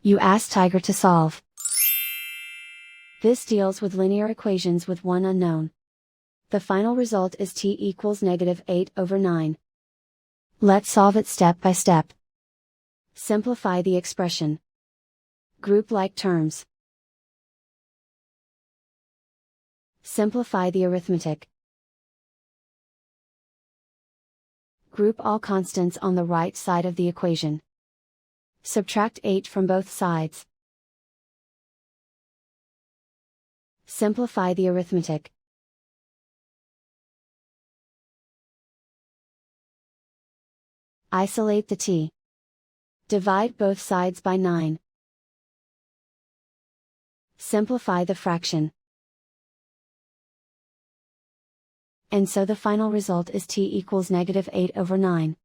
You ask Tiger to solve. This deals with linear equations with one unknown. The final result is t equals -8/9. Let's solve it step by step. Simplify the expression. Group like terms. Simplify the arithmetic. Group all constants on the right side of the equation. Subtract 8 from both sides. Simplify the arithmetic. Isolate the t. Divide both sides by 9. Simplify the fraction. And so the final result is t equals -8/9.